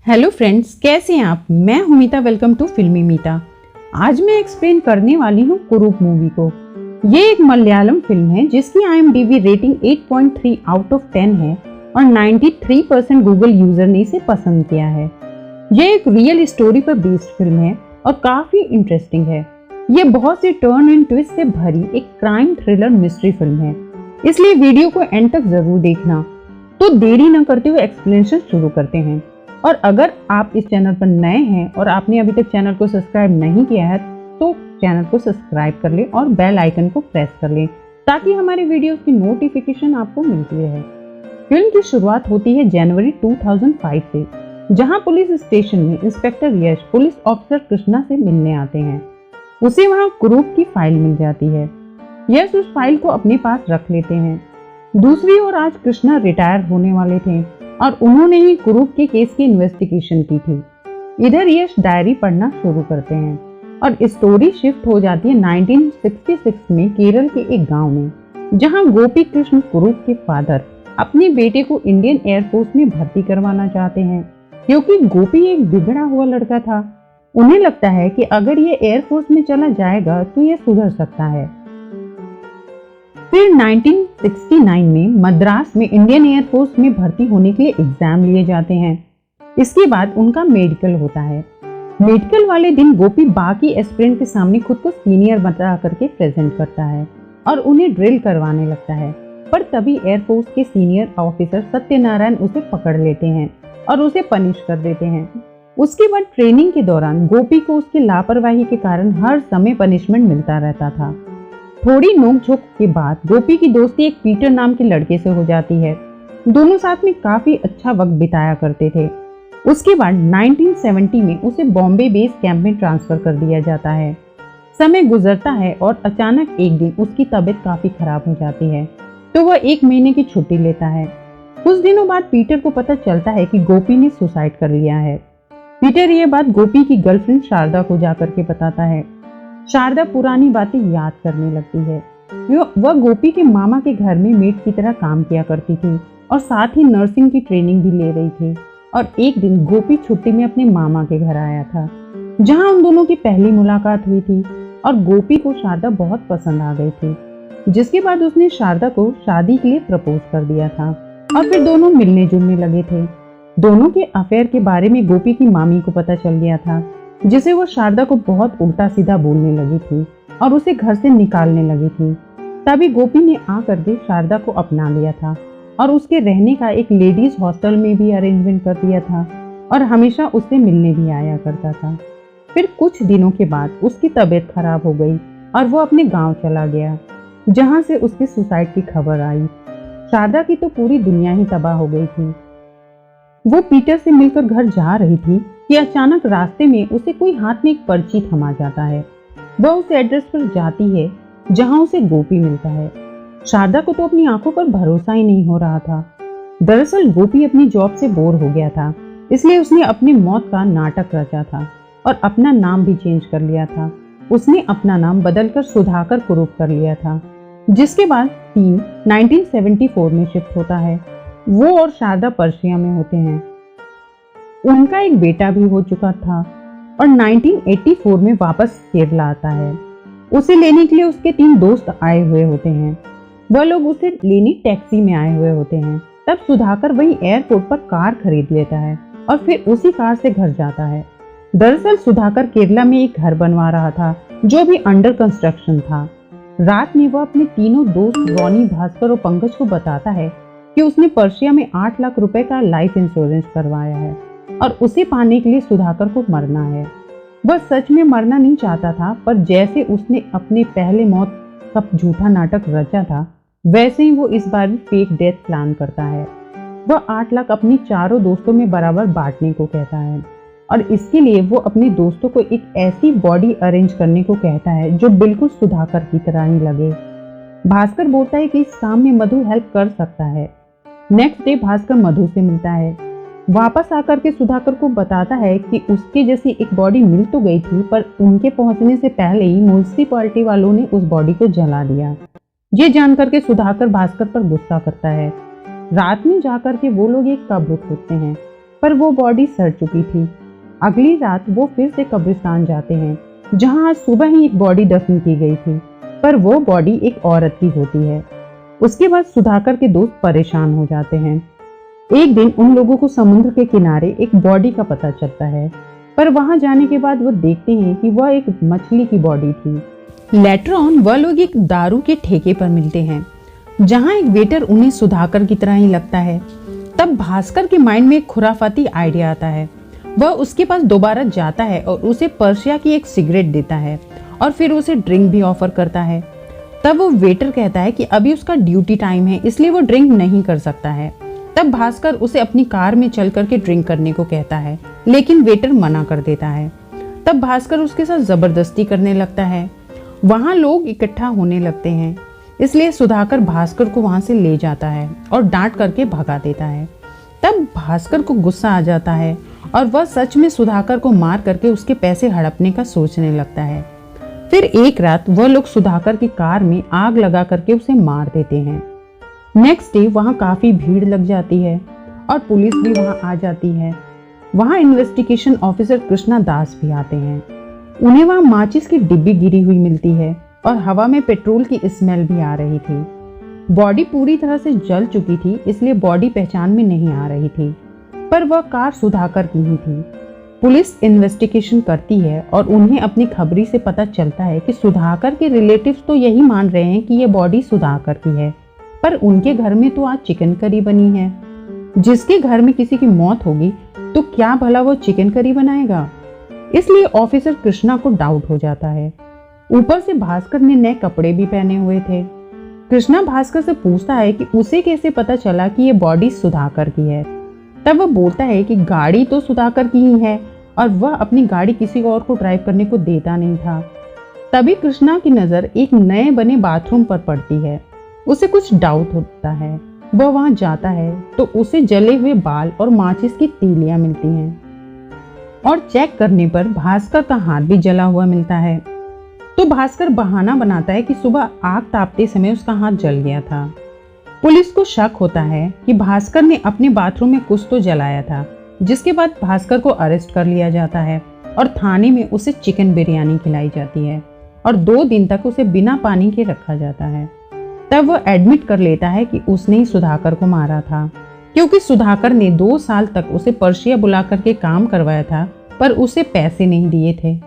Hello friends, कैसे हैं आप। मैं हूं मीता। वेलकम टू फिल्मी मीता। आज मैं एक्सप्लेन करने वाली हूं कुरूप मूवी को। ये एक मलयालम फिल्म है जिसकी IMDb रेटिंग 8.3 आउट ऑफ 10 है और 93% गूगल यूजर ने इसे पसंद किया है। ये एक रियल स्टोरी पर बेस्ड फिल्म है और काफी इंटरेस्टिंग है। ये बहुत सी टर्न एंड ट्विस्ट से भरी एक क्राइम थ्रिलर मिस्ट्री फिल्म है, इसलिए वीडियो को एंड तक जरूर देखना। तो देरी न करते हुए एक्सप्लेनेशन शुरू करते हैं। और अगर आप इस चैनल पर नए हैं और आपने अभी तक चैनल को सब्सक्राइब नहीं किया है तो चैनल को सब्सक्राइब कर लें और बेल आइकन को प्रेस कर लें ताकि हमारे वीडियोस की नोटिफिकेशन आपको मिलती रहे। फिल्म की शुरुआत होती है जनवरी 2005 से, जहां पुलिस स्टेशन में इंस्पेक्टर यश पुलिस ऑफिसर कृष्णा से मिलने आते हैं। उसे वहां कुरूप की फाइल मिल जाती है। यश उस फाइल को अपने पास रख लेते हैं। दूसरी ओर आज कृष्णा रिटायर होने वाले थे और उन्होंने ही कुरूप के केस की इन्वेस्टिगेशन की थी। इधर यश डायरी पढ़ना शुरू करते हैं और स्टोरी शिफ्ट हो जाती है 1966 में केरल के एक गांव में, जहां गोपी कृष्ण कुरूप के फादर अपने बेटे को इंडियन एयरफोर्स में भर्ती करवाना चाहते हैं, क्योंकि गोपी एक बिगड़ा हुआ लड़का था। उन्हें लगता है कि अगर ये एयरफोर्स में चला जाएगा तो ये सुधर सकता है। फिर 1969 में मद्रास में इंडियन एयरफोर्स में भर्ती होने के लिए एग्जाम लिए जाते हैं। इसके बाद उनका मेडिकल होता है। मेडिकल वाले दिन गोपी बाकी एस्पिरेंट के सामने खुद को सीनियर बता करके प्रेजेंट करता है और उन्हें ड्रिल करवाने लगता है। पर तभी एयरफोर्स के सीनियर ऑफिसर सत्यनारायण उसे पकड़ लेते हैं और उसे पनिश कर देते हैं। उसके बाद ट्रेनिंग के दौरान गोपी को उसकी लापरवाही के कारण हर समय पनिशमेंट मिलता रहता था। थोड़ी नोकझोंक के बाद गोपी की दोस्ती एक पीटर नाम के लड़के से हो जाती है। दोनों साथ में काफी अच्छा वक्त बिताया करते थे। उसके बाद 1970 में उसे बॉम्बे बेस कैंप में ट्रांसफर कर दिया जाता है। समय गुजरता है और अचानक एक दिन उसकी तबीयत काफी खराब हो जाती है, तो वह 1 महीने की छुट्टी लेता है। कुछ दिनों बाद पीटर को पता चलता है कि गोपी ने सुसाइड कर लिया है। पीटर ये बात गोपी की गर्लफ्रेंड शारदा को जाकर के बताता है। शारदा पुरानी बातें याद करने लगती है। वह गोपी के मामा के घर में मेड की तरह काम किया करती थी और साथ ही नर्सिंग की ट्रेनिंग भी ले रही थी। और एक दिन गोपी छुट्टी में अपने मामा के घर आया था, जहां उन दोनों की पहली मुलाकात हुई थी और गोपी को शारदा बहुत पसंद आ गई थी, जिसके बाद उसने शारदा को शादी के लिए प्रपोज कर दिया था और फिर दोनों मिलने जुलने लगे थे। दोनों के अफेयर के बारे में गोपी की मामी को पता चल गया था, जिसे वो शारदा को बहुत उल्टा सीधा बोलने लगी थी और उसे घर से निकालने लगी थी। तभी गोपी ने आकर के शारदा को अपना लिया था और उसके रहने का एक लेडीज हॉस्टल में भी अरेंजमेंट कर दिया था और हमेशा उससे मिलने भी आया करता था। फिर कुछ दिनों के बाद उसकी तबीयत खराब हो गई और वो अपने गांव चला गया, जहां से उसके सुसाइड की खबर आई। शारदा की तो पूरी दुनिया ही तबाह हो गई थी। वो पीटर से मिलकर घर जा रही थी कि अचानक रास्ते में उसे कोई हाथ में एक पर्ची थमा जाता है। वह उस एड्रेस पर जाती है जहां उसे गोपी मिलता है। शारदा को तो अपनी आंखों पर भरोसा ही नहीं हो रहा था। दरअसल गोपी अपनी जॉब से बोर हो गया था, इसलिए उसने अपनी मौत का नाटक रचा था और अपना नाम भी चेंज कर लिया था। उसने अपना नाम बदलकर सुधाकर कुरूप कर लिया था। जिसके बाद सीन 1974 में शिफ्ट होता है। वो और शारदा पर्शिया में होते हैं। उनका एक बेटा भी हो चुका था और 1984 में वापस केरला आता है। उसे लेने के लिए उसके 3 दोस्त आए हुए होते हैं। वह लोग उसे लेने टैक्सी में आए हुए होते हैं। तब सुधाकर वहीं एयरपोर्ट पर कार खरीद लेता है और फिर उसी कार से घर जाता है। दरअसल सुधाकर केरला में एक घर बनवा रहा था जो भी अंडर कंस्ट्रक्शन था। रात में वह अपने तीनों दोस्त रॉनी, भास्कर और पंकज को बताता है कि उसने पर्शिया में 8 लाख रुपए का लाइफ इंश्योरेंस करवाया है और उसे पाने के लिए सुधाकर को मरना है। वह सच में मरना नहीं चाहता था, पर जैसे उसने अपने पहले मौत का झूठा नाटक रचा था, वैसे ही वो इस बार भी फेक डेथ प्लान करता है। वह 8 लाख अपनी चारों दोस्तों में बराबर बांटने को कहता है और इसके लिए वो अपने दोस्तों को एक ऐसी बॉडी अरेंज करने को कहता है जो बिल्कुल सुधाकर की तरह ही लगे। भास्कर बोलता है कि इस काम में मधु हेल्प कर सकता है। नेक्स्ट डे भास्कर मधु से मिलता है। वापस आकर के सुधाकर को बताता है कि उसके जैसी एक बॉडी मिल तो गई थी, पर उनके पहुंचने से पहले ही म्युनिसिपैलिटी वालों ने उस बॉडी को जला दिया। ये जानकर के सुधाकर भास्कर पर गुस्सा करता है। रात में जाकर के वो लोग एक कब्र खोदते हैं पर वो बॉडी सड़ चुकी थी। अगली रात वो फिर से कब्रिस्तान जाते हैं, जहां आज सुबह ही एक बॉडी दफन की गई थी, पर वो बॉडी एक औरत की होती है। उसके बाद सुधाकर के दोस्त परेशान हो जाते हैं। एक दिन उन लोगों को समुद्र के किनारे एक बॉडी का पता चलता है, पर वहां जाने के बाद वो देखते हैं कि वह एक मछली की बॉडी थी। लेटर ऑन वह लोग एक दारू के ठेके पर मिलते हैं, जहां एक वेटर उन्हें सुधाकर की तरह ही लगता है। तब भास्कर के माइंड में एक खुराफाती आइडिया आता है। वह उसके पास दोबारा जाता है और उसे पर्शिया की एक सिगरेट देता है और फिर उसे ड्रिंक भी ऑफर करता है। तब वो वेटर कहता है कि अभी उसका ड्यूटी टाइम है, इसलिए वो ड्रिंक नहीं कर सकता है। तब भास्कर उसे अपनी कार में चल करके ड्रिंक करने को कहता है, लेकिन वेटर मना कर देता है। तब भास्कर उसके साथ जबरदस्ती करने लगता है। वहां लोग इकट्ठा होने लगते हैं, इसलिए सुधाकर भास्कर को वहां से ले जाता है और डांट करके भगा देता है। तब भास्कर को गुस्सा आ जाता है और वह सच में सुधाकर को मार करके उसके पैसे हड़पने का सोचने लगता है। फिर एक रात वह लोग सुधाकर की कार में आग लगा करके उसे मार देते हैं। नेक्स्ट डे वहां काफी भीड़ लग जाती है और पुलिस भी वहां आ जाती है। वहां इन्वेस्टिगेशन ऑफिसर कृष्णा दास भी आते हैं। उन्हें वहां माचिस की डिब्बी गिरी हुई मिलती है और हवा में पेट्रोल की स्मेल भी आ रही थी। बॉडी पूरी तरह से जल चुकी थी, इसलिए बॉडी पहचान में नहीं आ रही थी, पर वह कार सुधाकर की ही थी। पुलिस इन्वेस्टिगेशन करती है और उन्हें अपनी खबरी से पता चलता है कि सुधाकर के रिलेटिव्स तो यही मान रहे हैं कि यह बॉडी सुधाकर की है, पर उनके घर में तो आज चिकन करी बनी है। जिसके घर में किसी की मौत होगी तो क्या भला वो चिकन करी बनाएगा? इसलिए ऑफिसर कृष्णा को डाउट हो जाता है। ऊपर से भास्कर ने नए कपड़े भी पहने हुए थे। कृष्णा भास्कर से पूछता है कि उसे कैसे पता चला कि ये बॉडी सुधाकर की है। तब वह बोलता है कि गाड़ी तो सुधाकर की ही है और वह अपनी गाड़ी किसी और को ड्राइव करने को देता नहीं था। तभी कृष्णा की नजर एक नए बने बाथरूम पर पड़ती है। उसे कुछ डाउट होता है। वह वहां जाता है तो उसे जले हुए बाल और माचिस की तीलियां मिलती हैं और चेक करने पर भास्कर का हाथ भी जला हुआ मिलता है। तो भास्कर बहाना बनाता है कि सुबह आग तापते समय उसका हाथ जल गया था। पुलिस को शक होता है कि भास्कर ने अपने बाथरूम में कुछ तो जलाया था, जिसके बाद भास्कर को अरेस्ट कर लिया जाता है और थाने में उसे चिकन बिरयानी खिलाई जाती है और 2 दिन तक उसे बिना पानी के रखा जाता है। तब वह एडमिट कर लेता है कि उसने ही सुधाकर को मारा था, क्योंकि सुधाकर ने 2 साल तक उसे पर्शिया बुला करके काम करवाया था, पर उसे पैसे नहीं दिए थे।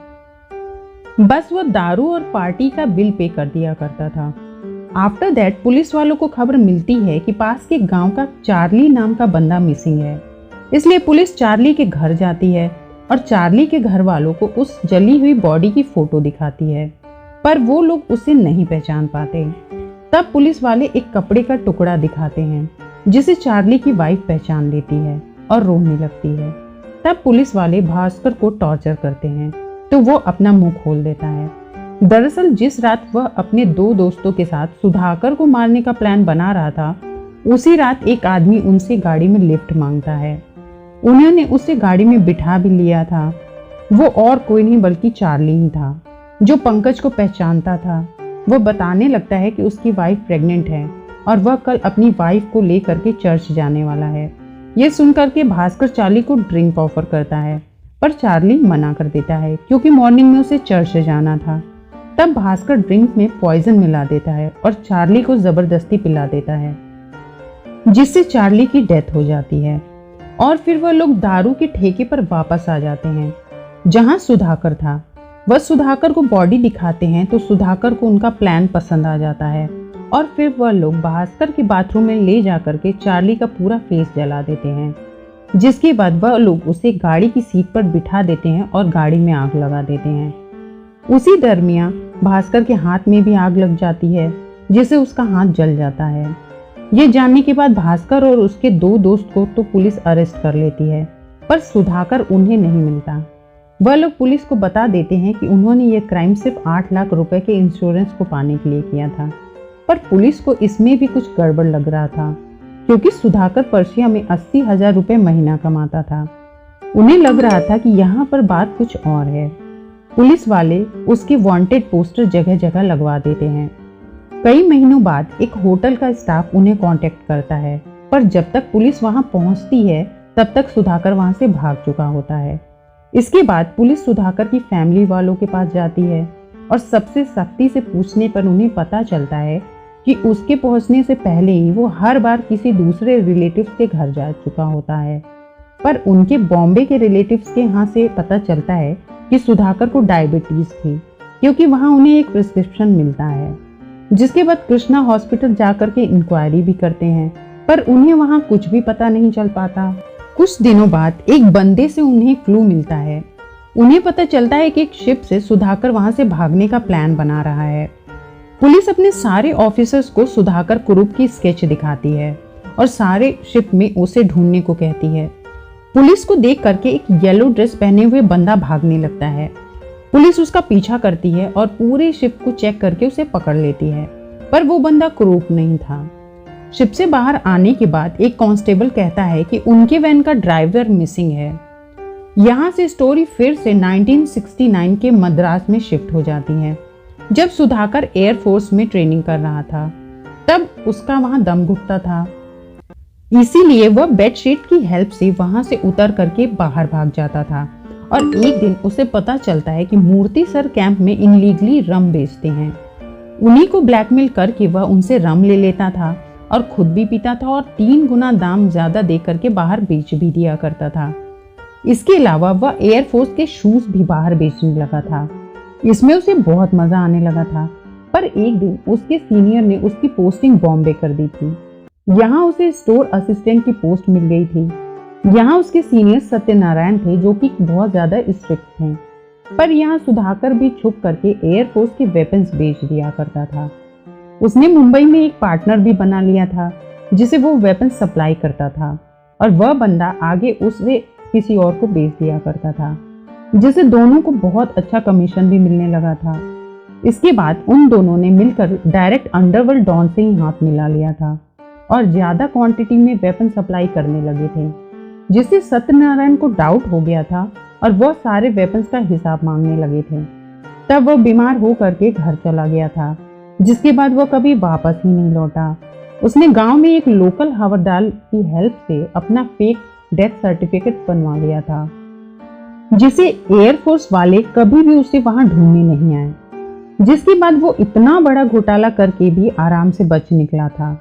बस वह दारू और पार्टी का बिल पे कर दिया करता था। आफ्टर दैट पुलिस वालों को खबर मिलती है कि पास के गांव का चार्ली नाम का बंदा मिसिंग है। इसलिए पुलिस चार्ली के घर जाती है और चार्ली के घर वालों को उस जली हुई बॉडी की फोटो दिखाती है, पर वो लोग उसे नहीं पहचान पाते। तब पुलिस वाले एक कपड़े का टुकड़ा दिखाते हैं, जिसे चार्ली की वाइफ पहचान लेती है और रोने लगती है। तब पुलिस वाले भास्कर को टॉर्चर करते हैं तो वो अपना मुंह खोल देता है। दरअसल जिस रात वह अपने 2 दोस्तों के साथ सुधाकर को मारने का प्लान बना रहा था, उसी रात एक आदमी उनसे गाड़ी में लिफ्ट मांगता है। उन्होंने उसे गाड़ी में बिठा भी लिया था। वो और कोई नहीं बल्कि चार्ली ही था, जो पंकज को पहचानता था। वह बताने लगता है कि उसकी वाइफ प्रेग्नेंट है और वह कल अपनी वाइफ को लेकर के चर्च जाने वाला है। ये सुनकर के भास्कर चार्ली को ड्रिंक ऑफर करता है, पर चार्ली मना कर देता है क्योंकि मॉर्निंग में उसे चर्च जाना था। तब भास्कर ड्रिंक में पॉइजन मिला देता है और चार्ली को जबरदस्ती पिला देता है, जिससे चार्ली की डेथ हो जाती है। और फिर वह लोग दारू के ठेके पर वापस आ जाते हैं, जहां सुधाकर था। वह सुधाकर को बॉडी दिखाते हैं तो सुधाकर को उनका प्लान पसंद आ जाता है और फिर वह लोग भास्कर के बाथरूम में ले जाकर के चार्ली का पूरा फेस जला देते हैं, जिसके बाद वह लोग उसे गाड़ी की सीट पर बिठा देते हैं और गाड़ी में आग लगा देते हैं। उसी दरमियान भास्कर के हाथ में भी आग लग जाती है, जिससे उसका हाथ जल जाता है। ये जानने के बाद भास्कर और उसके 2 दोस्त को तो पुलिस अरेस्ट कर लेती है, पर सुधाकर उन्हें नहीं मिलता। वह लोग पुलिस को बता देते हैं कि उन्होंने ये क्राइम सिर्फ 8 लाख रुपए के इंश्योरेंस को पाने के लिए किया था, पर पुलिस को इसमें भी कुछ गड़बड़ लग रहा था, क्योंकि सुधाकर पर्शिया में 80,000 रुपए महीना कमाता था। उन्हें लग रहा था कि यहाँ पर बात कुछ और है। पुलिस वाले उसके वांटेड पोस्टर जगह जगह लगवा देते हैं। कई महीनों बाद एक होटल का स्टाफ उन्हें कांटेक्ट करता है, पर जब तक पुलिस वहां पहुंचती है तब तक सुधाकर वहां से भाग चुका होता है। इसके बाद पुलिस सुधाकर की फैमिली वालों के पास जाती है और सबसे सख्ती से पूछने पर उन्हें पता चलता है कि उसके पहुंचने से पहले ही वो हर बार किसी दूसरे रिलेटिव्स के घर जा चुका होता है। पर उनके बॉम्बे के रिलेटिव्स के यहाँ से पता चलता है कि सुधाकर को डायबिटीज थी, क्योंकि वहाँ उन्हें एक प्रिस्क्रिप्शन मिलता है। जिसके बाद कृष्णा हॉस्पिटल जाकर के इंक्वायरी भी करते हैं, पर उन्हें वहाँ कुछ भी पता नहीं चल पाता। कुछ दिनों बाद एक बंदे से उन्हें क्लू मिलता है। उन्हें पता चलता है कि एक शिप से सुधाकर वहां से भागने का प्लान बना रहा है। पुलिस अपने सारे ऑफिसर्स को सुधाकर कुरूप की स्केच दिखाती है और सारे शिप में उसे ढूंढने को कहती है। पुलिस को देख करके एक येलो ड्रेस पहने हुए बंदा भागने लगता है। पुलिस उसका पीछा करती है और पूरे शिप को चेक करके उसे पकड़ लेती है, पर वो बंदा कुरूप नहीं था। शिप से बाहर आने के बाद एक कांस्टेबल कहता है कि उनके वैन का ड्राइवर मिसिंग है। यहाँ से स्टोरी फिर से 1969 के मद्रास में शिफ्ट हो जाती है, जब सुधाकर एयरफोर्स में ट्रेनिंग कर रहा था। तब उसका वहां दम घुटता था, इसीलिए वह बेडशीट की हेल्प से वहां से उतर करके बाहर भाग जाता था। और एक दिन उसे पता चलता है कि मूर्ति सर कैंप में इनलीगली रम बेचते हैं। उन्हीं को ब्लैकमेल करके वह उनसे रम ले लेता था और खुद भी पीता था और 3 गुना दाम ज्यादा दे करके बाहर बेच भी दिया करता था। इसके अलावा वह एयरफोर्स के शूज भी बाहर बेचने लगा था। इसमें उसे बहुत मजा आने लगा था। पर एक दिन उसके सीनियर ने उसकी पोस्टिंग बॉम्बे कर दी थी। यहाँ उसे स्टोर असिस्टेंट की पोस्ट मिल गई थी। यहाँ उसके सीनियर सत्यनारायण थे, जो कि बहुत ज्यादा स्ट्रिक्ट थे। पर यहाँ सुधाकर भी छुप करके एयरफोर्स के वेपन्स बेच दिया करता था। उसने मुंबई में एक पार्टनर भी बना लिया था, जिसे वो वेपन सप्लाई करता था, और वह बंदा आगे उसे किसी और को बेच दिया करता था, जिससे दोनों को बहुत अच्छा कमीशन भी मिलने लगा था। इसके बाद उन दोनों ने मिलकर डायरेक्ट अंडरवर्ल्ड डॉन से ही हाथ मिला लिया था और ज्यादा क्वांटिटी में वेपन सप्लाई करने लगे थे, जिससे सत्यनारायण को डाउट हो गया था और वह सारे वेपन्स का हिसाब मांगने लगे थे। तब वह बीमार हो करके घर चला गया था, जिसके बाद वह कभी वापस ही नहीं लौटा। उसने गांव में एक लोकल हवलदार की हेल्प से अपना फेक डेथ सर्टिफिकेट बनवा लिया था, जिसे एयरफोर्स वाले कभी भी उसे वहां ढूंढने नहीं आए। जिसके बाद वो इतना बड़ा घोटाला करके भी आराम से बच निकला था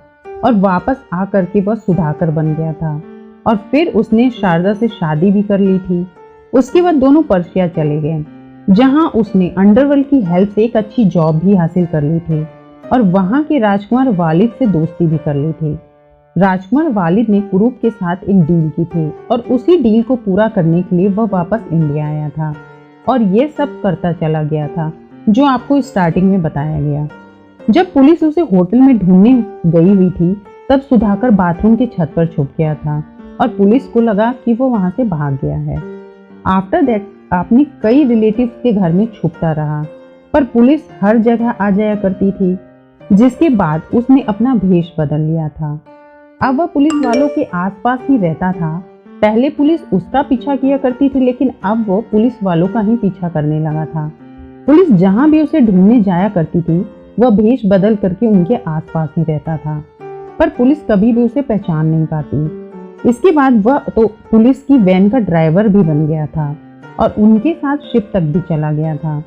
और वापस आ करके वह सुधाकर बन गया था। और फिर उसने शारदा से शादी भी कर ली थी। उसके बाद दोनों पर्शिया चले गए, जहां उसने अंडरवर्ल्ड की हेल्प से एक अच्छी जॉब भी हासिल कर ली थी और वहां के राजकुमार वालिद से दोस्ती भी कर ली थी। राजकुमार वालिद ने कुरूप के साथ एक डील की थी और उसी डील को पूरा करने के लिए वह वापस इंडिया आया था और ये सब करता चला गया था, जो आपको स्टार्टिंग में बताया गया। जब पुलिस उसे होटल में ढूंढने गई हुई थी, तब सुधाकर बाथरूम की छत पर छुप गया था और पुलिस को लगा कि वो वहां से भाग गया है। आफ्टर दैट अपने कई रिलेटिव्स के घर में छुपता रहा, पर पुलिस हर जगह आ जाया करती थी। जिसके बाद उसने अपना भेष बदल लिया था। अब वह पुलिस वालों के आसपास ही रहता था। पहले पुलिस उसका पीछा किया करती थी, लेकिन अब वो पुलिस वालों का ही पीछा करने लगा था। पुलिस जहां भी उसे ढूंढने जाया करती थी, वह भेष बदल करके उनके आसपास ही रहता था, पर पुलिस कभी भी उसे पहचान नहीं पाती। इसके बाद वह तो पुलिस की वैन का ड्राइवर भी बन गया था और उनके साथ शिप तक भी चला गया था।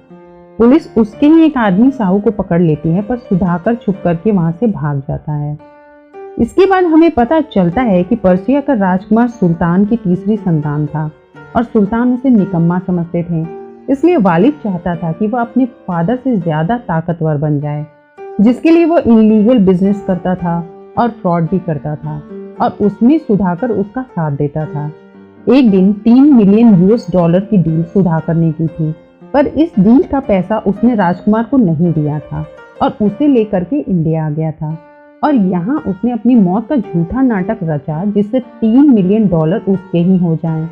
पुलिस उसके ही एक आदमी साहू को पकड़ लेती है, पर सुधाकर छुप करके वहां से भाग जाता है। इसके बाद हमें पता चलता है कि पर्शिया का राजकुमार सुल्तान की तीसरी संतान था और सुल्तान उसे निकम्मा समझते थे। इसलिए वालिद चाहता था कि वह अपने फादर से ज्यादा ताकतवर बन जाए, जिसके लिए वह इलीगल बिजनेस करता था और फ्रॉड भी करता था और उसमें सुधाकर उसका साथ देता था। एक दिन 3 मिलियन यूएस डॉलर की डील सुधाकर ने की थी, पर इस डील का पैसा उसने राजकुमार को नहीं दिया था और उसे लेकर के इंडिया आ गया था और यहाँ उसने अपनी मौत का झूठा नाटक रचा, जिससे 3 मिलियन डॉलर उसके ही हो जाएं।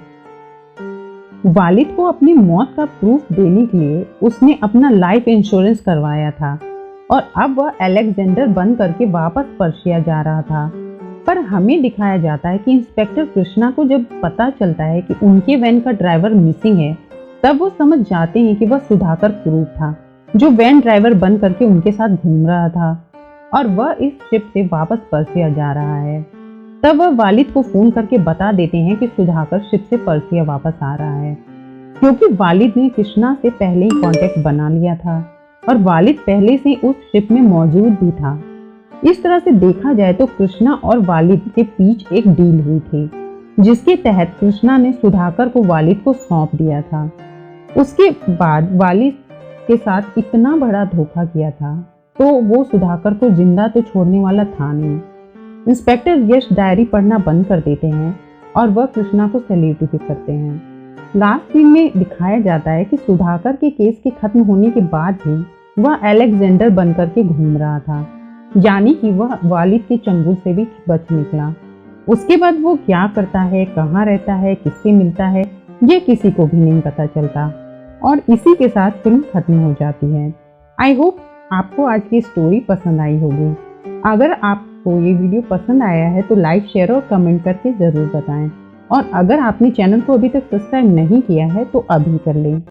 वालिद को अपनी मौत का प्रूफ देने के लिए उसने अपना लाइफ इंश्योरेंस करवाया था और अब वह अलेक्जेंडर बन करके वापस पर्शिया जा रहा था। पर हमें दिखाया जाता है कि इंस्पेक्टर कृष्णा को जब पता चलता है कि उनके वैन का ड्राइवर मिसिंग है, तब वो समझ जाते हैं कि वह सुधाकर कुरूप था, जो वैन ड्राइवर बन करके उनके साथ घूम रहा था और वह इस शिप से वापस पर्शिया जा रहा है। तब वह वालिद को फोन करके बता देते हैं कि सुधाकर शिप से पर्सिया वापस आ रहा है, क्योंकि वालिद ने कृष्णा से पहले ही कांटेक्ट बना लिया था और वालिद पहले से उस शिप में मौजूद भी था। इस तरह से देखा जाए तो कृष्णा और वालिद के बीच एक डील हुई थी, जिसके तहत कृष्णा ने सुधाकर को वालिद को सौंप दिया था। उसके बाद वालिद के साथ इतना बड़ा धोखा किया था तो वो सुधाकर को जिंदा तो छोड़ने वाला था नहीं। इंस्पेक्टर यश डायरी पढ़ना बंद कर देते हैं और वह कृष्णा को सैल्यूट भी करते हैं। लास्ट सीन में दिखाया जाता है कि सुधाकर के केस के खत्म होने के बाद भी वह अलेक्जेंडर बनकर के घूम रहा था, यानी कि वह वालिद के चंगुल से भी बच निकला। उसके बाद वो क्या करता है, कहाँ रहता है, किससे मिलता है, ये किसी को भी नहीं पता चलता और इसी के साथ फिल्म खत्म हो जाती है। आई होप आपको आज की स्टोरी पसंद आई होगी। अगर आपको ये वीडियो पसंद आया है तो लाइक, शेयर और कमेंट करके ज़रूर बताएं और अगर आपने चैनल को अभी तक सब्सक्राइब नहीं किया है तो अभी कर लें।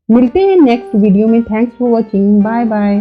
मिलते हैं नेक्स्ट वीडियो में। Thanks for watching. Bye bye.